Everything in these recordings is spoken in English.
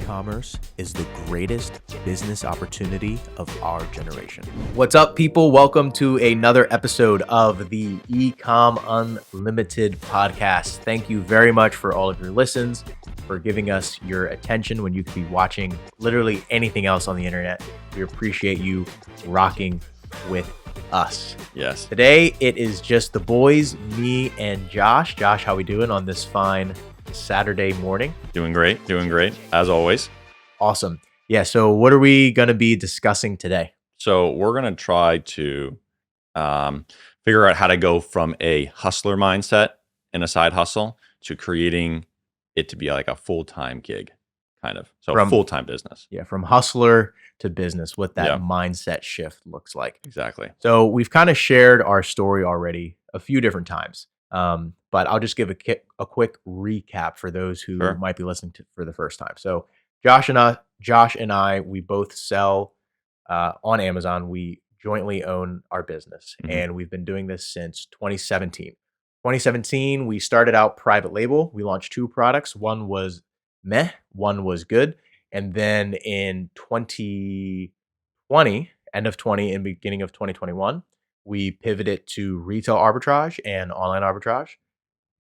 e-commerce is the greatest business opportunity of our generation. What's up, people? Welcome to another episode of the Ecom Unlimited podcast. Thank you very much for all of your listens, for giving us your attention when you could be watching literally anything else on the internet. We appreciate you rocking with us. Yes. Today, it is just the boys, me and Josh. Josh, how we doing on this fine Saturday morning? Doing great, as always. Awesome. Yeah, so what are we going to be discussing today? So we're going to try to figure out how to go from a hustler mindset and a side hustle to creating it to be like a full-time gig, kind of. So a full-time business. Yeah, from hustler to business, what that mindset shift looks like. Exactly. So we've kind of shared our story already a few different times. But I'll just give a quick recap for those who might be listening to for the first time. So Josh and I, we both sell on Amazon. We jointly own our business, and we've been doing this since 2017. 2017, we started out private label. We launched 2 products. One was meh, one was good. And then in 2020, end of 20 and beginning of 2021, we pivoted to retail arbitrage and online arbitrage.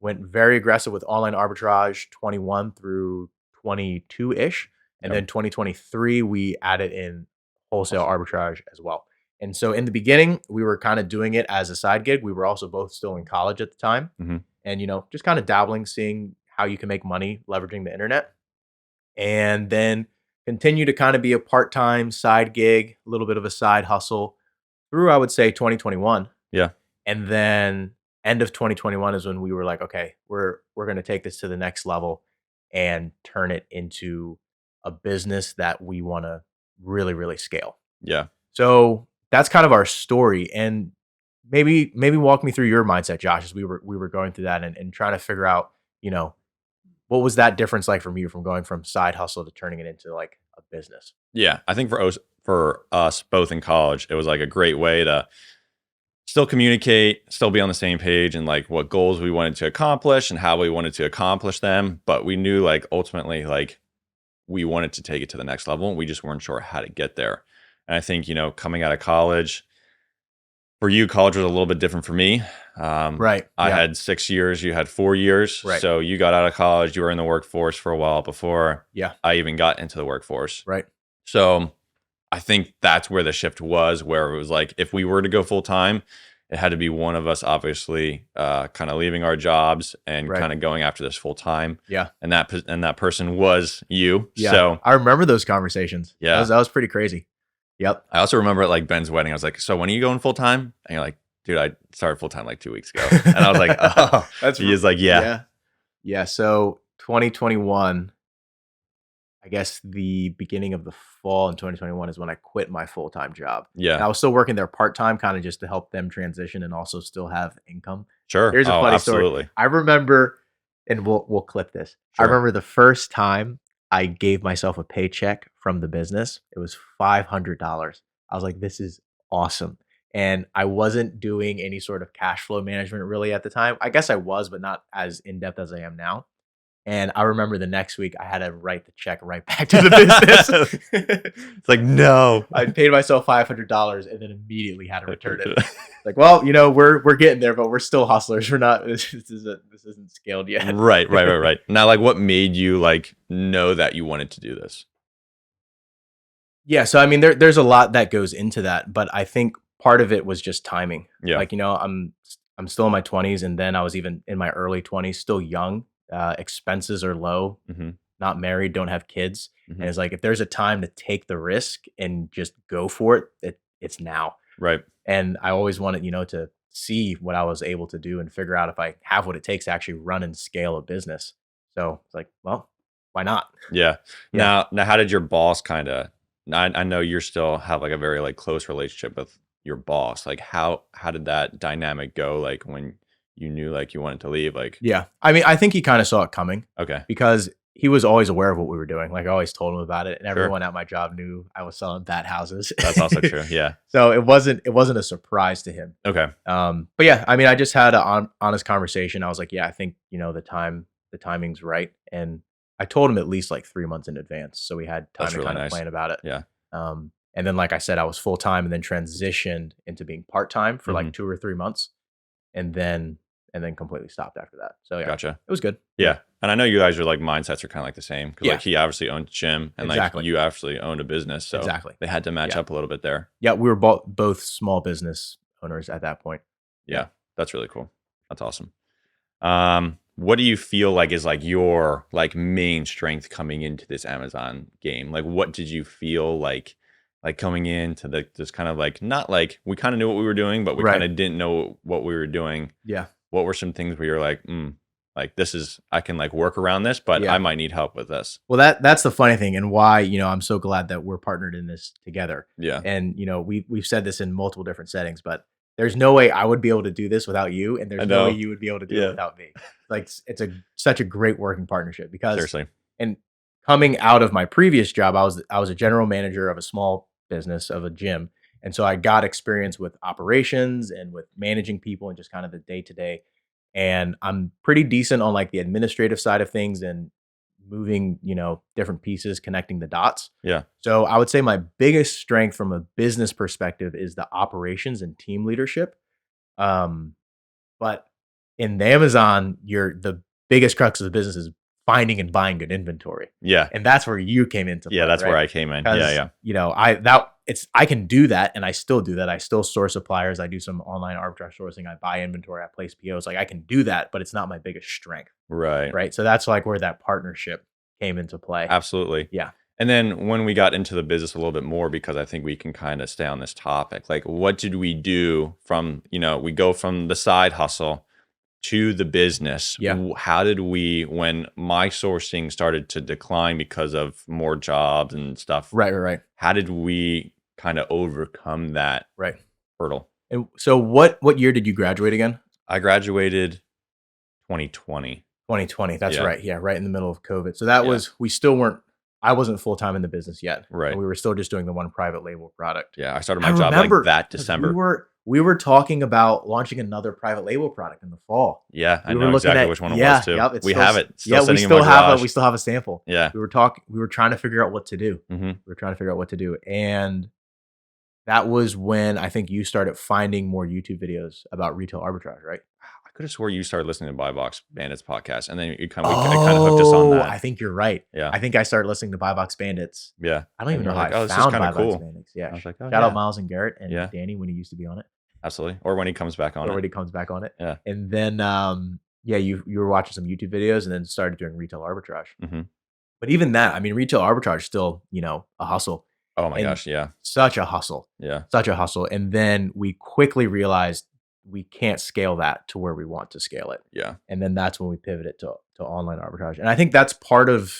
Went very aggressive with online arbitrage 21 through 22-ish. And then 2023, we added in wholesale arbitrage as well. And so in the beginning, we were kind of doing it as a side gig. We were also both still in college at the time. And, just kind of dabbling, seeing how you can make money leveraging the internet. And then continue to kind of be a part-time side gig, a little bit of a side hustle through, I would say, 2021. Yeah. And then end of 2021 is when we were like, okay, we're going to take this to the next level and turn it into a business that we want to really, really scale. Yeah. So that's kind of our story. And maybe walk me through your mindset, Josh, as we were going through that and trying to figure out, what was that difference like from you from going from side hustle to turning it into like a business? Yeah. I think for us both in college, it was like a great way to still communicate, still be on the same page, and like what goals we wanted to accomplish and how we wanted to accomplish them. But we knew like ultimately like we wanted to take it to the next level, and we just weren't sure how to get there. And I think, coming out of college, for you, college was a little bit different for me. Right. I had 6 years, you had 4 years. Right. So you got out of college, you were in the workforce for a while before I even got into the workforce. Right. So I think that's where the shift was, where it was like, if we were to go full time, it had to be one of us, obviously, kind of leaving our jobs and kind of going after this full time. Yeah. And that person was you. Yeah. So I remember those conversations. Yeah. That was pretty crazy. Yep. I also remember at like Ben's wedding, I was like, so when are you going full time? And you're like, dude, I started full time like 2 weeks ago. And I was like, oh, he's like, yeah. Yeah. So 2021, I guess the beginning of the fall in 2021 is when I quit my full-time job. Yeah. And I was still working there part-time, kind of just to help them transition and also still have income. Sure. Here's a funny absolutely. story. I remember, and we'll clip this. Sure. I remember the first time I gave myself a paycheck from the business. It was $500. I was like, this is awesome. And I wasn't doing any sort of cash flow management really at the time. I guess I was, but not as in-depth as I am now. And I remember the next week I had to write the check right back to the business. It's like, no. I paid myself $500 and then immediately had to return it. Like, well, we're getting there, but we're still hustlers. We're not. This isn't scaled yet. Right. Now, like, what made you like know that you wanted to do this? Yeah. So I mean, there's a lot that goes into that, but I think part of it was just timing. Yeah. Like, I'm still in my 20s, and then I was even in my early 20s, still young. Expenses are low, not married, don't have kids. And it's like, if there's a time to take the risk and just go for it, it's now. Right. And I always wanted, to see what I was able to do and figure out if I have what it takes to actually run and scale a business. So it's like, well, why not? Yeah. Now, how did your boss kind of, I know you still have like a very like close relationship with your boss. Like how did that dynamic go? Like when you knew like you wanted to leave? Like, yeah, I mean, I think he kind of saw it coming. Okay. Because he was always aware of what we were doing. Like I always told him about it, and everyone at my job knew I was selling bat houses. That's also true. Yeah. So it wasn't a surprise to him. Okay. But yeah, I mean, I just had an honest conversation. I was like, yeah, I think, the timing's right. And I told him at least like 3 months in advance, so we had time That's to really kind of nice. plan about it. Yeah. And then, like I said, I was full time, and then transitioned into being part time for like Mhm. 2 or 3 months, and then completely stopped after that. So yeah, Gotcha. it was good. Yeah, Yeah. And I know you guys are like mindsets are kind of like the same because yeah, like he obviously owned a gym and like exactly, you actually owned a business. So exactly. they had to match Yeah, up a little bit there. yeah. We were both small business owners at that point. Yeah. Yeah. That's really cool. That's awesome. What do you feel like is like your like main strength coming into this Amazon game? Like what did you feel like coming into the this kind of like not like we kind of knew what we were doing, but we kind Right. of didn't know what we were doing. Yeah. What were some things where you're like this is I can like work around this, but I Yeah. might need help with this. Well, that's the funny thing, and why, I'm so glad that we're partnered in this together. Yeah. And we've said this in multiple different settings, but there's no way I would be able to do this without you, and I there's no way know. you would be able to do it Yeah. without me. Like it's a such a great working partnership because, Seriously. and coming out of my previous job, I was a general manager of a small business of a gym, and so I got experience with operations and with managing people and just kind of the day to day. And I'm pretty decent on like the administrative side of things and moving, different pieces, connecting the dots. Yeah. So I would say my biggest strength from a business perspective is the operations and team leadership. Um, but in the Amazon, the biggest crux of the business is finding and buying good inventory. Yeah. And that's where you came into Yeah. play, That's where right? I came in. Because, Yeah. I can do that, and I still do that. I still source suppliers. I do some online arbitrage sourcing. I buy inventory. I place POs. Like I can do that, but it's not my biggest strength, Right. right? So that's like where that partnership came into play. Absolutely. Yeah. And then when we got into the business a little bit more, because I think we can kind of stay on this topic, like what did we do from, we go from the side hustle to the business. Yeah. How did we, when my sourcing started to decline because of more jobs and stuff, Right. how did we kind of overcome that Right. hurdle? And so what year did you graduate again? I graduated 2020. 2020. That's Yeah. right. Yeah, right in the middle of COVID. So that Yeah. was we still weren't I wasn't full time in the business yet. Right. We were still just doing the one private label product. Yeah, I started I my job like remember that 'cause December. we were talking about launching another private label product in the fall. Yeah, I We were know looking exactly at which one it yeah, was too. yep, it's We still have s it still yeah, we sitting in my still have garage. we still have a sample. Yeah. We were trying to figure out what to do. hmm We were trying to figure out what to do, and that was when I think you started finding more YouTube videos about retail arbitrage, right? I could have swore you started listening to Buy Box Bandits podcast, and then it kind of hooked us on that. I think you're right. Yeah. I think I started listening to Buy Box Bandits. Yeah. I don't even know you're how like, I oh, this is found kind Buy of Box cool. Bandits. I Yeah. was like, oh, Shout out yeah. Miles and Garrett and Yeah. Danny when he used to be on it, Absolutely. Or when he comes back on or when it. he comes back on it. Yeah. And then, yeah, you were watching some YouTube videos and then started doing retail arbitrage. hmm But even that, I mean, retail arbitrage is still, a hustle. Oh my And gosh. Yeah. such a hustle. Yeah. Such a hustle. And then we quickly realized we can't scale that to where we want to scale it. Yeah. And then that's when we pivoted to online arbitrage. And I think that's part of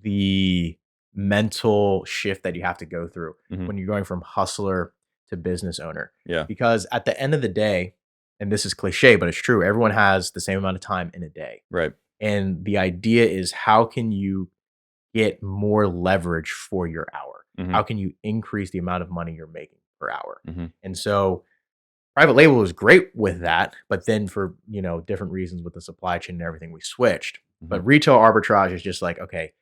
the mental shift that you have to go through hmm when you're going from hustler to business owner. Yeah. Because at the end of the day, and this is cliche, but it's true, everyone has the same amount of time in a day. Right. And the idea is, how can you get more leverage for your hour? hmm How can you increase the amount of money you're making per hour? hmm And so private label was great with that, but then for, different reasons with the supply chain and everything, we switched. But retail arbitrage is just like, okay,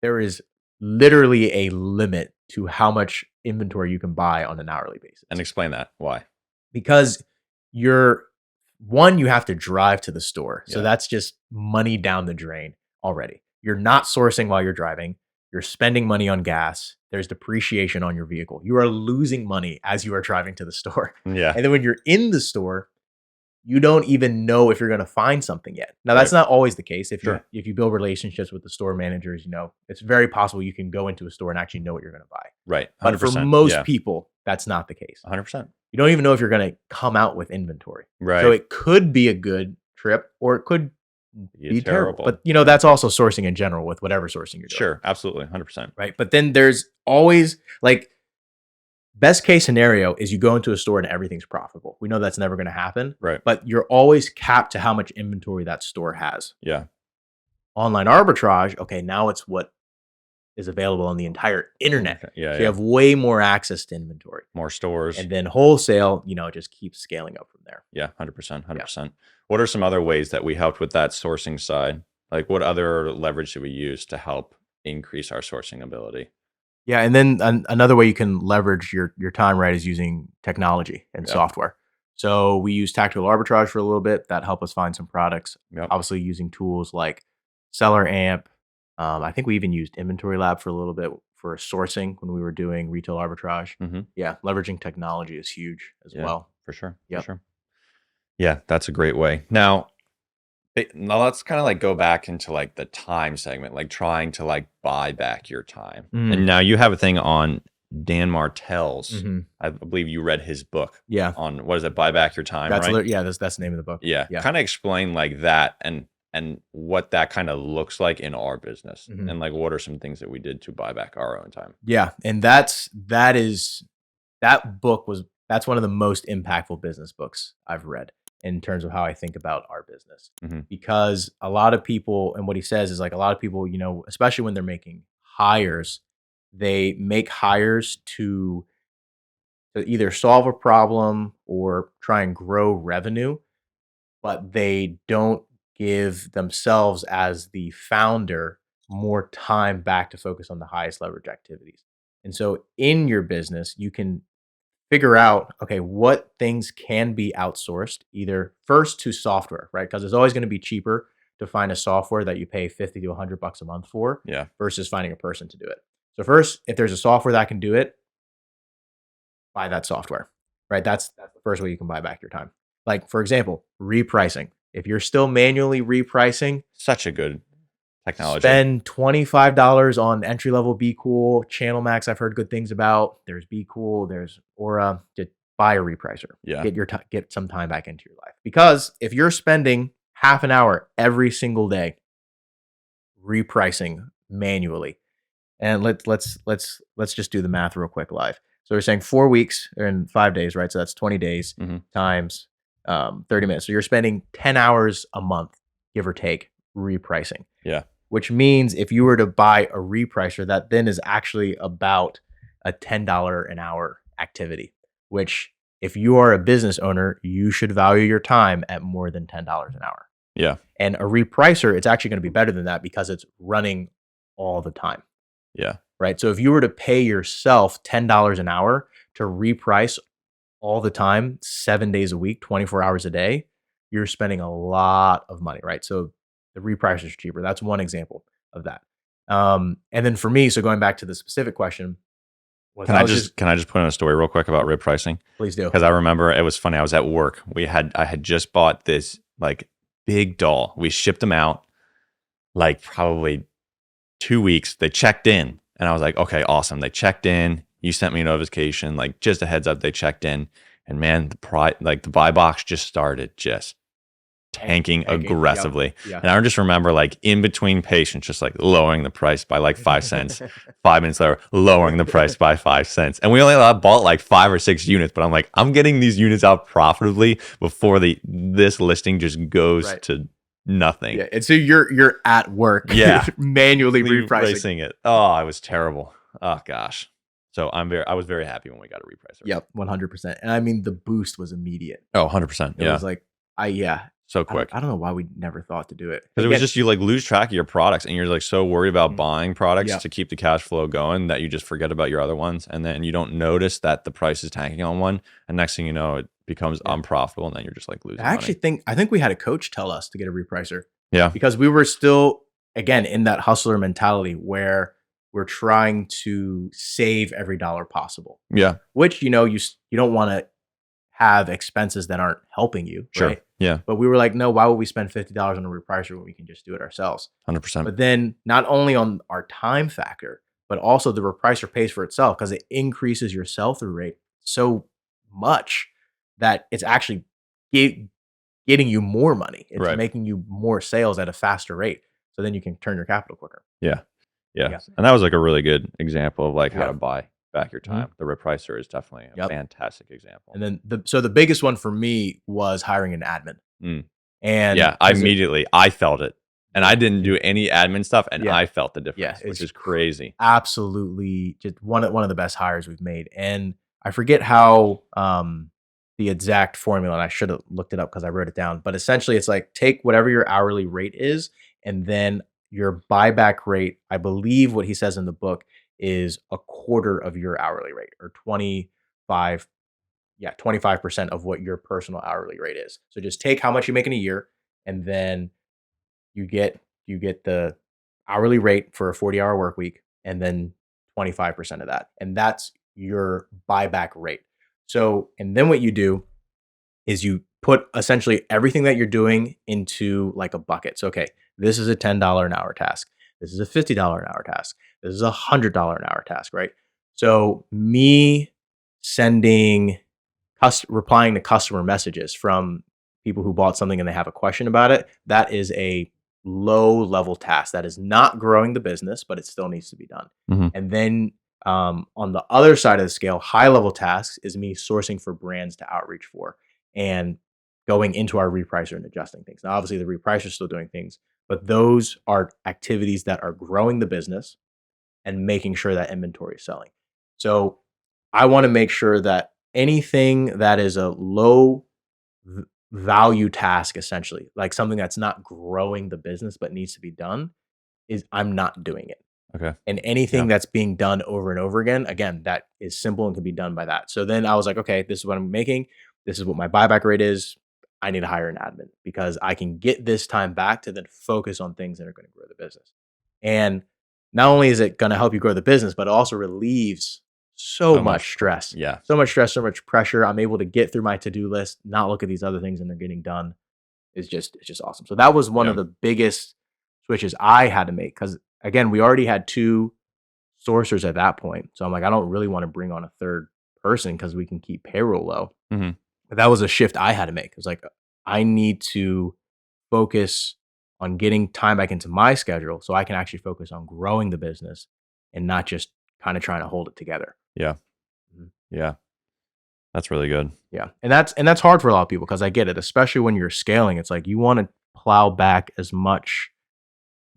there is literally a limit to how much inventory you can buy on an hourly basis. And explain that. Why? Because you have to drive to the store. So Yeah. that's just money down the drain already. You're not sourcing while you're driving. You're spending money on gas. There's depreciation on your vehicle. You are losing money as you are driving to the store. Yeah. And then when you're in the store, you don't even know if you're going to find something yet. Now, that's not always the case. If Sure. you build relationships with the store managers, it's very possible you can go into a store and actually know what you're going to buy. Right. But 100%. for most yeah. people, that's not the case. 100%. You don't even know if you're going to come out with inventory. Right. So it could be a good trip, or it could be terrible. terrible. But that's also sourcing in general with whatever sourcing you're doing. Sure. Absolutely. 100%. Right. But then there's always like, best case scenario is you go into a store and everything's profitable. We know that's never going to happen. Right. But you're always capped to how much inventory that store has. Yeah. Online arbitrage, okay, now it's what is available on the entire internet. Okay. Yeah. So you have way more access to inventory. more stores. And then wholesale, just keeps scaling up from there. Yeah. 100%. 100%. What are some other ways that we helped with that sourcing side? Like what other leverage should we use to help increase our sourcing ability? Yeah, and then another way you can leverage your time, right, is using technology and Yep. software. So we use tactical arbitrage for a little bit. That helped us find some products. Yep. Obviously, using tools like SellerAmp. I think we even used Inventory Lab for a little bit for sourcing when we were doing retail arbitrage. Mm-hmm. Yeah, leveraging technology is huge as Yeah, well. for sure. For Yep. sure. Yeah, that's a great way. Now let's kind of like go back into like the time segment, like trying to like buy back your time. And now you have a thing on Dan Martell's. Mm-hmm. I believe you read his book Yeah, on what is it, buy back your time, that's right? yeah, that's the name of the book. Yeah. Yeah. Kind of explain like that and what that kind of looks like in our business Mhm. and like what are some things that we did to buy back our own time. Yeah, and that's one of the most impactful business books I've read in terms of how I think about our business. Mm-hmm. Because a lot of people, and what he says is like a lot of people, especially when they're making hires, they make hires to either solve a problem or try and grow revenue, but they don't give themselves as the founder more time back to focus on the highest leverage activities. And so in your business, you can figure out, okay, what things can be outsourced, either first to software, right? Because it's always going to be cheaper to find a software that you pay 50 to $100 a month for Yeah. versus finding a person to do it. So first, if there's a software that can do it, buy that software, right? That's the first way you can buy back your time. Like, for example, repricing. If you're still manually repricing, Such a good technology. spend $25 on entry level Be Cool. Channel Max, I've heard good things about. There's Be Cool, there's Aura. Just buy a repricer. Yeah. Get some time back into your life. Because if you're spending half an hour every single day repricing manually, and let's just do the math real quick live. So we're saying 4 weeks and 5 days, right? So that's 20 days Mm-hmm. times 30 minutes. So you're spending 10 hours a month, give or take, repricing. Yeah. Which means if you were to buy a repricer, that then is actually about a $10 an hour activity, which if you are a business owner, you should value your time at more than $10 an hour. Yeah. And a repricer, it's actually going to be better than that because it's running all the time. Yeah. Right. So if you were to pay yourself $10 an hour to reprice all the time, 7 days a week, 24 hours a day, you're spending a lot of money. Right. So the repricer is cheaper. That's one example of that. And then for me, so going back to the specific question, Can I just put in a story real quick about rib pricing? Please do. Because I remember it was funny. I was at work. I had just bought this like big doll. We shipped them out like probably 2 weeks. They checked in, and I was like, okay, awesome. They checked in. You sent me a notification, like just a heads up. They checked in, and man, the buy box just started just tanking aggressively. Yep. And I just remember like in between patients, just like lowering the price by like 5 cents. 5 minutes later, lowering the price by 5 cents. And we only bought like 5 or 6 units, but I'm like, I'm getting these units out profitably before this listing just goes to nothing. Yeah. And so you're at work, manually repricing it. Oh, I was terrible. Oh gosh. So I was very happy when we got a repricer. Yep, 100%. And I mean, the boost was immediate. Oh, 100%. It was like, so quick. I don't know why we never thought to do it. Because it was just you like lose track of your products and you're like so worried about buying products Yep. to keep the cash flow going that you just forget about your other ones. And then you don't notice that the price is tanking on one. And next thing you know, it becomes unprofitable and then you're just like losing money. I think we had a coach tell us to get a repricer. Yeah. Because we were still, again, in that hustler mentality where we're trying to save every dollar possible. Yeah. Which, you don't want to have expenses that aren't helping you. Sure. Right? Yeah. But we were like, no, why would we spend $50 on a repricer when we can just do it ourselves? 100%. But then not only on our time factor, but also the repricer pays for itself because it increases your sell-through rate so much that it's actually getting you more money. It's making you more sales at a faster rate. So then you can turn your capital quicker. Yeah. And that was like a really good example of like how to buy back your time. The repricer is definitely a fantastic example. And then the biggest one for me was hiring an admin. And I felt it. And I didn't do any admin stuff and I felt the difference, which is crazy. Absolutely. Just one of the best hires we've made. And I forget how the exact formula, and I should have looked it up because I wrote it down. But essentially it's like take whatever your hourly rate is and then your buyback rate, I believe what he says in the book is a quarter of your hourly rate, or 25, yeah, 25% of what your personal hourly rate is. So just take how much you make in a year, and then you get the hourly rate for a 40-hour work week, and then 25% of that. And that's your buyback rate. So, and then what you do is you put essentially everything that you're doing into like a bucket. So, okay, this is a $10 an hour task. This is a $50 an hour task. This is a $100 an hour task, right? So, me sending, replying to customer messages from people who bought something and they have a question about it, that is a low level task. That is not growing the business, but it still needs to be done. Mhm. And then on the other side of the scale, high level tasks is me sourcing for brands to outreach for and going into our repricer and adjusting things. Now, obviously, the repricer is still doing things, but those are activities that are growing the business and making sure that inventory is selling. So I want to make sure that anything that is a low value task, essentially, like something that's not growing the business but needs to be done, is I'm not doing it. Okay. And Yeah. anything that's being done over and over again, that is simple and can be done by that. So then I was like, okay, this is what I'm making. This is what my buyback rate is. I need to hire an admin because I can get this time back to then focus on things that are going to grow the business. And not only is it going to help you grow the business, but it also relieves so much stress. Yeah. So much stress, so much pressure. I'm able to get through my to-do list, not look at these other things and they're getting done. It's just awesome. So that was one of the biggest switches I had to make because again, we already had two sourcers at that point. So I'm like, I don't really want to bring on a third person because we can keep payroll low. Mhm. But that was a shift I had to make. It was like, I need to focus on getting time back into my schedule so I can actually focus on growing the business and not just kind of trying to hold it together. Yeah. Mhm. Yeah. That's really good. Yeah. And that's hard for a lot of people because I get it, especially when you're scaling. It's like you want to plow back as much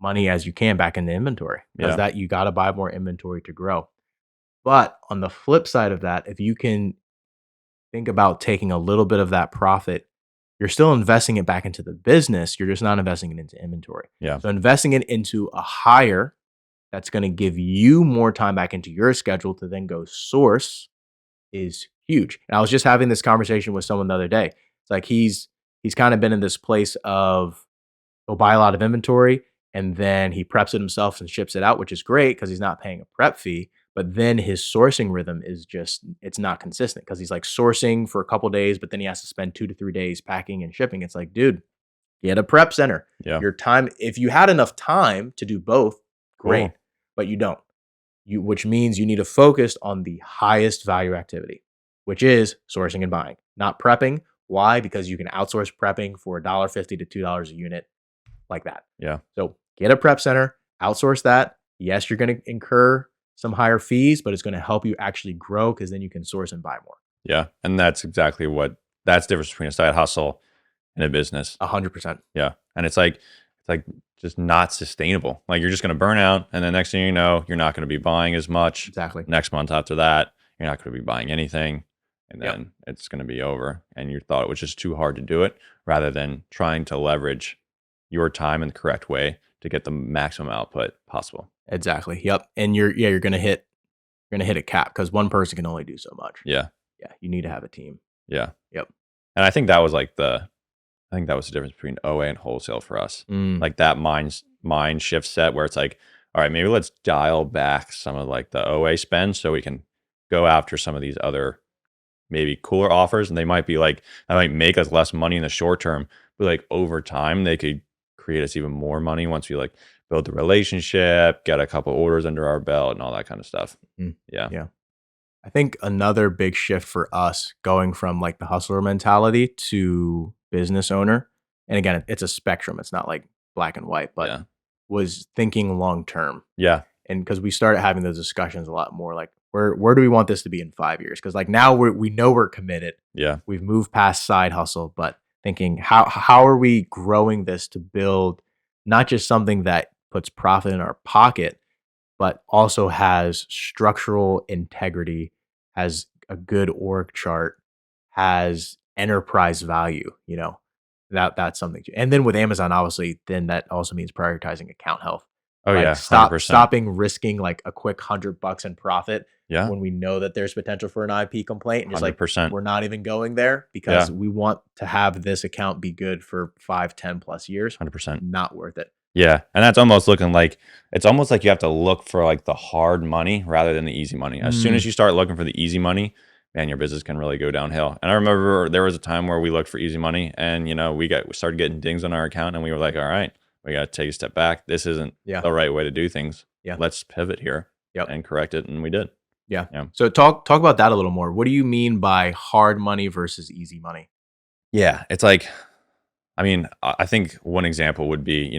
money as you can back into inventory because that you got to buy more inventory to grow. But on the flip side of that, if you can think about taking a little bit of that profit, you're still investing it back into the business. You're just not investing it into inventory. Yeah. So investing it into a hire that's going to give you more time back into your schedule to then go source is huge. And I was just having this conversation with someone the other day. It's like he's kind of been in this place of he'll buy a lot of inventory and then he preps it himself and ships it out, which is great because he's not paying a prep fee. But then his sourcing rhythm is just, it's not consistent because he's like sourcing for a couple days, but then he has to spend 2 to 3 days packing and shipping. It's like, dude, get a prep center. Yeah. Your time, if you had enough time to do both, great, Cool. but you don't. Which means you need to focus on the highest value activity, which is sourcing and buying, not prepping. Why? Because you can outsource prepping for $1.50 to $2 a unit like that. Yeah. So get a prep center, outsource that. Yes, you're going to incur some higher fees, but it's going to help you actually grow because then you can source and buy more. Yeah. And that's exactly that's the difference between a side hustle and a business. 100%. Yeah. And it's like just not sustainable. Like you're just going to burn out. And then next thing you know, you're not going to be buying as much. Exactly. Next month after that, you're not going to be buying anything. And then it's going to be over. And you thought it was just too hard to do it rather than trying to leverage your time in the correct way to get the maximum output possible. Exactly. Yep. And you're going to hit a cap because one person can only do so much. Yeah. Yeah. You need to have a team. Yeah. Yep. And I think that was I think that was the difference between OA and wholesale for us. Like that mind shift set where it's like, all right, maybe let's dial back some of like the OA spend so we can go after some of these other maybe cooler offers. And they might be like, that might make us less money in the short term, but like over time, they could create us even more money once we like build the relationship, get a couple orders under our belt and all that kind of stuff. Yeah. Yeah. I think another big shift for us going from like the hustler mentality to business owner, and again, it's a spectrum. It's not like black and white, but was thinking long term. Yeah. And because we started having those discussions a lot more, like where do we want this to be in 5 years? Because like now we know we're committed. Yeah. We've moved past side hustle, but thinking how are we growing this to build not just something that puts profit in our pocket, but also has structural integrity, has a good org chart, has enterprise value, That's something. And then with Amazon, obviously, then that also means prioritizing account health. Oh Like yeah, 100%. stopping risking like a quick $100 in profit Yeah, when we know that there's potential for an IP complaint, and just like 100%. we're not even going there because Yeah, we want to have this account be good for 5, 10 plus years. 100%. Not worth it. Yeah, and that's almost looking like it's almost like you have to look for like the hard money rather than the easy money. As soon as you start looking for the easy money, man, your business can really go downhill. And I remember there was a time where we looked for easy money, and we started getting dings on our account, and we were like, all right, we got to take a step back. This isn't Yeah. the right way to do things. Yeah. Let's pivot here Yep. and correct it, and we did. Yeah. Yeah. So talk about that a little more. What do you mean by hard money versus easy money? Yeah, it's like, I mean, I think one example would be,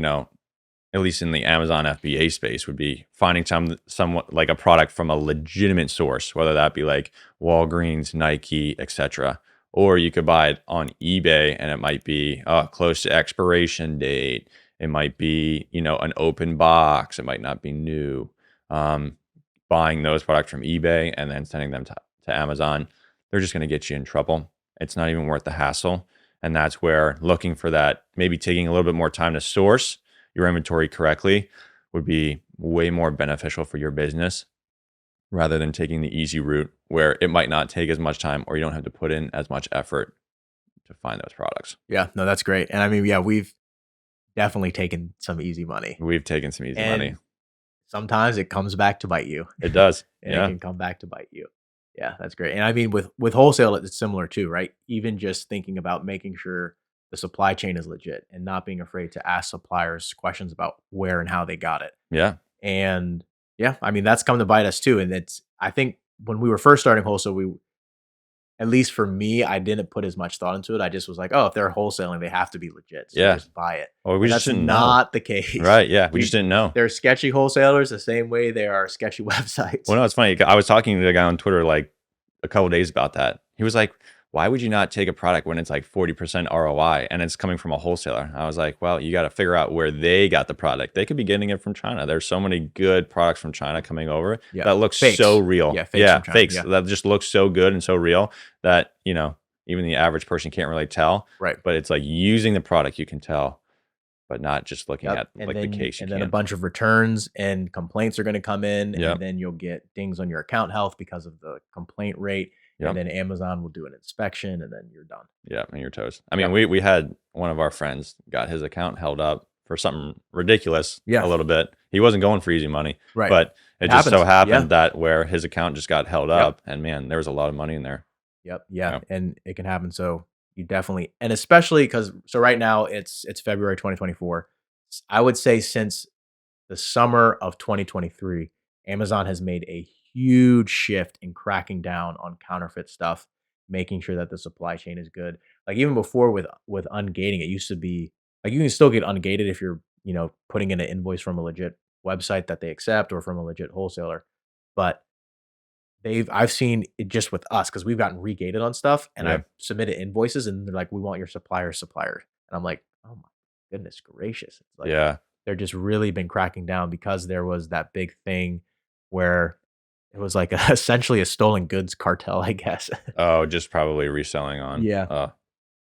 at least in the Amazon FBA space, would be finding somewhat like a product from a legitimate source, whether that be like Walgreens, Nike, etc. Or you could buy it on eBay and it might be close to expiration date. It might be, an open box. It might not be new. Buying those products from eBay and then sending them to Amazon, they're just going to get you in trouble. It's not even worth the hassle. And that's where looking for that, maybe taking a little bit more time to source your inventory correctly would be way more beneficial for your business rather than taking the easy route where it might not take as much time or you don't have to put in as much effort to find those products. Yeah, no, that's great. And I mean, yeah, we've definitely taken some easy money. We've taken some easy money. Sometimes it comes back to bite you. It does. And Yeah. it can come back to bite you. Yeah, that's great. And I mean, with wholesale, it's similar too, right? Even just thinking about making sure the supply chain is legit and not being afraid to ask suppliers questions about where and how they got it. Yeah. And yeah, I mean, that's come to bite us too. And I think when we were first starting wholesale, at least for me, I didn't put as much thought into it. I just was like, oh, if they're wholesaling, they have to be legit. So Yeah. just buy it. Well, we But just that's didn't know. not the case. Right. Yeah. We just didn't know. They're sketchy wholesalers the same way they are sketchy websites. Well, no, it's funny. I was talking to a guy on Twitter like a couple of days about that. He was like, why would you not take a product when it's like 40% ROI and it's coming from a wholesaler? I was like, well, you got to figure out where they got the product. They could be getting it from China. There's so many good products from China coming over that looks Fakes. so real. Yeah, fakes. Yeah. That just looks so good and so real that, even the average person can't really tell. Right. But it's like using the product, you can tell, but not just looking at like the case. And then a bunch of returns and complaints are going to come in, Yep. and then you'll get dings on your account health because of the complaint rate. Yep. And then Amazon will do an inspection, and then you're done. Yeah, and you're toast. I mean, we had one of our friends got his account held up for something ridiculous. Yeah. A little bit. He wasn't going for easy money, Right. But it just so happens. happened that where his account just got held up, and man, there was a lot of money in there. Yep. Yeah. And it can happen. So you definitely, and especially because right now it's February 2024. I would say since the summer of 2023, Amazon has made a huge shift in cracking down on counterfeit stuff, making sure that the supply chain is good. Like even before with ungating, it used to be like you can still get ungated if you're, putting in an invoice from a legit website that they accept or from a legit wholesaler. But I've seen it just with us because we've gotten regated on stuff, and Yeah. I've submitted invoices, and they're like, "We want your supplier's supplier," and I'm like, "Oh my goodness gracious!" It's like Yeah. they're just really been cracking down because there was that big thing where it was like essentially a stolen goods cartel, I guess. Oh, just probably reselling on. Yeah.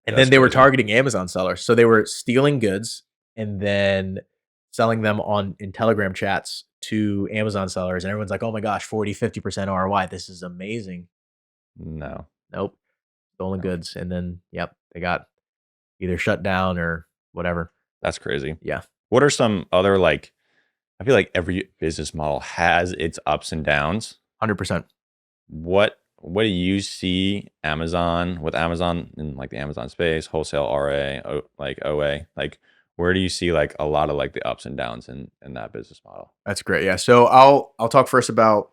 And that's then they were crazy. targeting Amazon sellers, so they were stealing goods and then selling them in Telegram chats to Amazon sellers, and everyone's like, "Oh my gosh, 40, 50% ROI. This is amazing." No. Nope. Stolen No. goods. And then, yep, they got either shut down or whatever. That's crazy. Yeah. What are some other I feel like every business model has its ups and downs. 100%. What do you see with Amazon in like the Amazon space, wholesale RA, OA, where do you see like a lot of like the ups and downs in that business model? That's great. Yeah. So I'll talk first about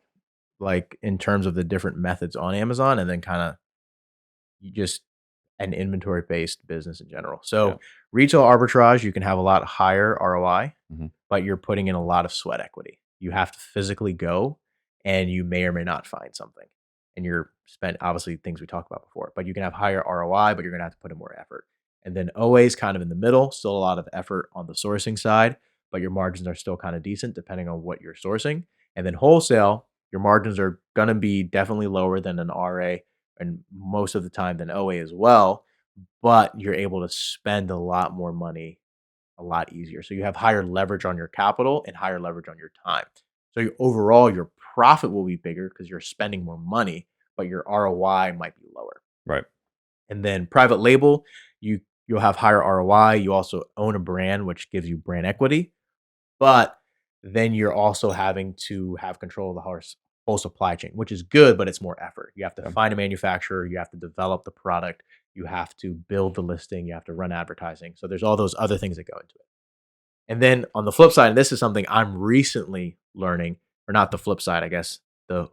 like in terms of the different methods on Amazon, and then kind of just an inventory based business in general. So Yeah. retail arbitrage, you can have a lot higher ROI, Mhm. but you're putting in a lot of sweat equity. You have to physically go, and you may or may not find something. And you're spent obviously things we talked about before, but you can have higher ROI, but you're gonna have to put in more effort. And then OA is kind of in the middle, still a lot of effort on the sourcing side, but your margins are still kind of decent depending on what you're sourcing. And then wholesale, your margins are gonna be definitely lower than an RA and most of the time than OA as well. but you're able to spend a lot more money a lot easier. So you have higher leverage on your capital and higher leverage on your time. So overall, your profit will be bigger because you're spending more money, but your ROI might be lower. Right. And then private label, you'll have higher ROI. You also own a brand, which gives you brand equity, but then you're also having to have control of the whole supply chain, which is good, but it's more effort. You have to Yeah. find a manufacturer, you have to develop the product, you have to build the listing, you have to run advertising. So there's all those other things that go into it. And then on the flip side, and this is something I'm recently learning, or not the flip side, I guess, the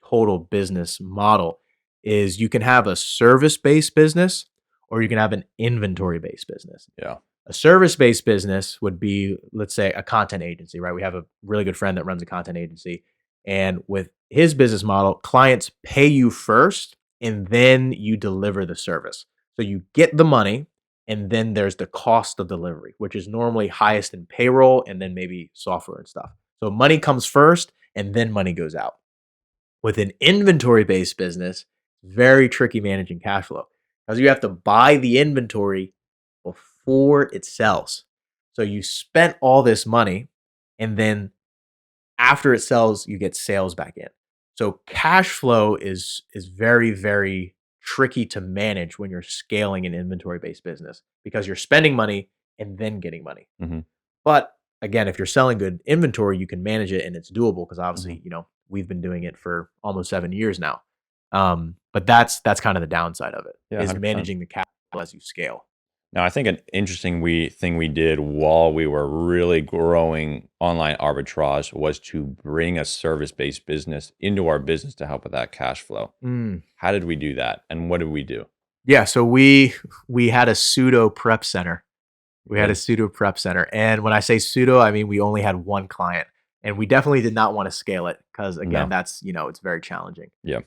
total business model is you can have a service-based business or you can have an inventory-based business. Yeah. A service-based business would be, let's say, a content agency, right? We have a really good friend that runs a content agency. And with his business model, clients pay you first and then you deliver the service. So you get the money and then there's the cost of delivery, which is normally highest in payroll and then maybe software and stuff. So money comes first and then money goes out. With an inventory-based business, very tricky managing cash flow because you have to buy the inventory before it sells. So you spent all this money and then after it sells, you get sales back in. So cash flow is very, very tricky to manage when you're scaling an inventory-based business because you're spending money and then getting money. Mm-hmm. But again, if you're selling good inventory, you can manage it and it's doable because Mm-hmm. obviously, we've been doing it for almost 7 years now. But that's kind of the downside of it Yeah, is 100%. managing the cash flow as you scale. Now, I think an interesting thing we did while we were really growing online arbitrage was to bring a service-based business into our business to help with that cash flow. How did we do that, and what did we do? Yeah, so we had a pseudo prep center. We had a Good. pseudo prep center, and when I say pseudo, I mean we only had one client, and we definitely did not want to scale it because again, No. that's it's very challenging. Yeah.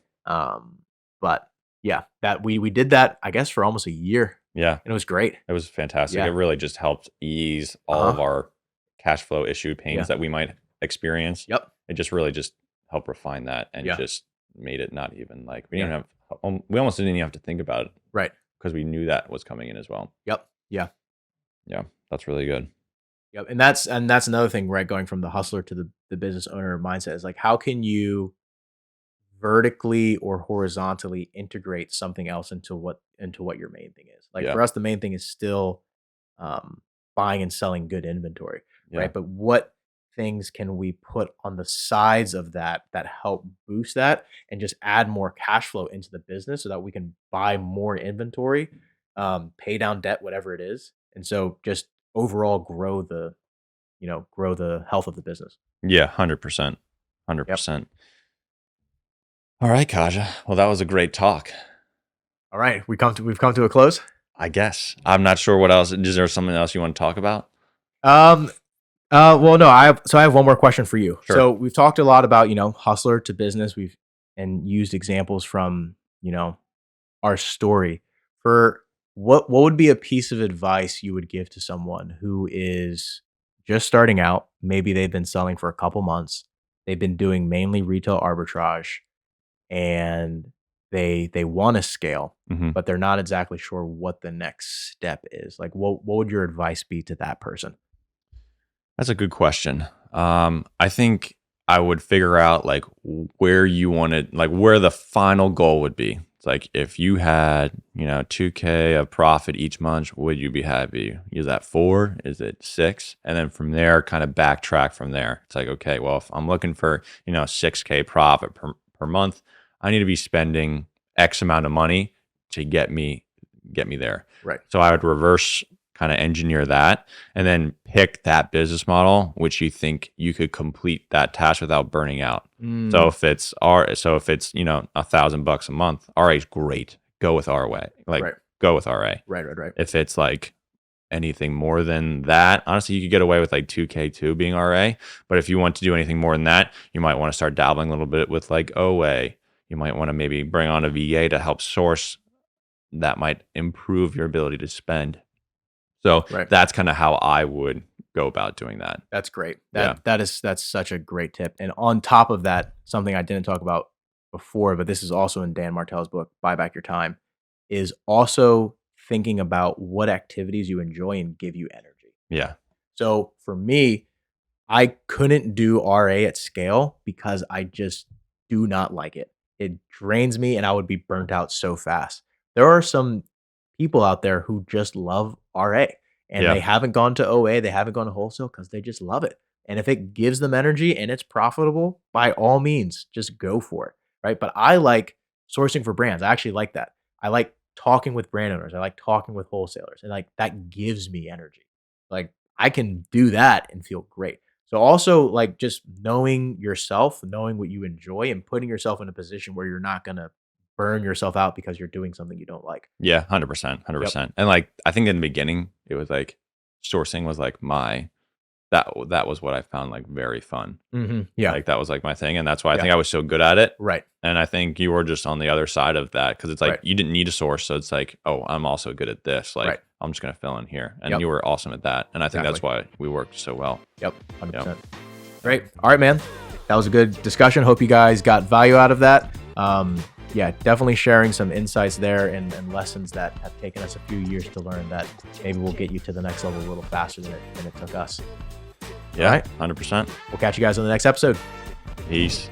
But yeah, that we did that I guess for almost a year. Yeah. And it was great. It was fantastic. Yeah. It really just helped ease all of our cash flow issue pains Yeah. that we might experience. Yep. It just really just helped refine that and Yeah. just made it not even like we Yeah. didn't have we almost didn't even have to think about it Right. because we knew that was coming in as well. Yep. Yeah. Yeah, that's really good. Yep. And that's another thing, right? Going from the hustler to the business owner mindset is like, how can you vertically or horizontally integrate something else into what your main thing is? Like Yeah. for us, the main thing is still buying and selling good inventory, Yeah. right? But what things can we put on the sides of that help boost that and just add more cash flow into the business so that we can buy more inventory, pay down debt, whatever it is, and so just overall grow the health of the business. Yeah, 100%. 100%. All right, Kaja. Well, that was a great talk. All right, we've come to a close. I guess. I'm not sure what else. Is there something else you want to talk about? Well, no, I have one more question for you. Sure. So we've talked a lot about, hustler to business. We've used examples from, our story. For what would be a piece of advice you would give to someone who is just starting out? Maybe they've been selling for a couple months. They've been doing mainly retail arbitrage and they want to scale, Mhm. but they're not exactly sure what the next step is. Like what would your advice be to that person? That's a good question. I think I would figure out like where you wanted, like where the final goal would be. It's like if you had, 2K of profit each month, would you be happy? Is that 4? Is it 6? And then from there, kind of backtrack from there. It's like, okay, well, if I'm looking for, 6K profit per month, I need to be spending X amount of money to get me there. Right. So I would reverse kind of engineer that and then pick that business model which you think you could complete that task without burning out. So if it's $1,000 a month, RA is great. Go with RA. Go with RA. Right. If it's like anything more than that, honestly, you could get away with like 2K too being RA. But if you want to do anything more than that, you might want to start dabbling a little bit with like OA. You might want to maybe bring on a VA to help source. That might improve your ability to spend. So that's kind of how I would go about doing that. That's great. That's such a great tip. And on top of that, something I didn't talk about before, but this is also in Dan Martell's book, Buy Back Your Time, is also thinking about what activities you enjoy and give you energy. Yeah. So for me, I couldn't do RA at scale because I just do not like it. It drains me and I would be burnt out so fast. There are some people out there who just love RA and Yeah. they haven't gone to OA, they haven't gone to wholesale because they just love it. And if it gives them energy and it's profitable, by all means, just go for it. Right. But I like sourcing for brands. I actually like that. I like talking with brand owners. I like talking with wholesalers. And like that gives me energy. Like I can do that and feel great. So also like just knowing yourself, knowing what you enjoy and putting yourself in a position where you're not going to burn yourself out because you're doing something you don't like. Yeah. 100%. Yep. 100%. And like, I think in the beginning, it was like sourcing was like that was what I found like very fun. Yeah. Like that was like my thing. And that's why I Yeah. think I was so good at it. Right. And I think you were just on the other side of that because it's like Right. you didn't need a source. So it's like, oh, I'm also good at this. Like Right. I'm just going to fill in here. And Yep. you were awesome at that. And I think that's Exactly. why we worked so well. Yep. 100%. Great. All right, man. That was a good discussion. Hope you guys got value out of that. Yeah, definitely sharing some insights there and lessons that have taken us a few years to learn that maybe will get you to the next level a little faster than it took us. Yeah. All right. 100%. We'll catch you guys on the next episode. Peace.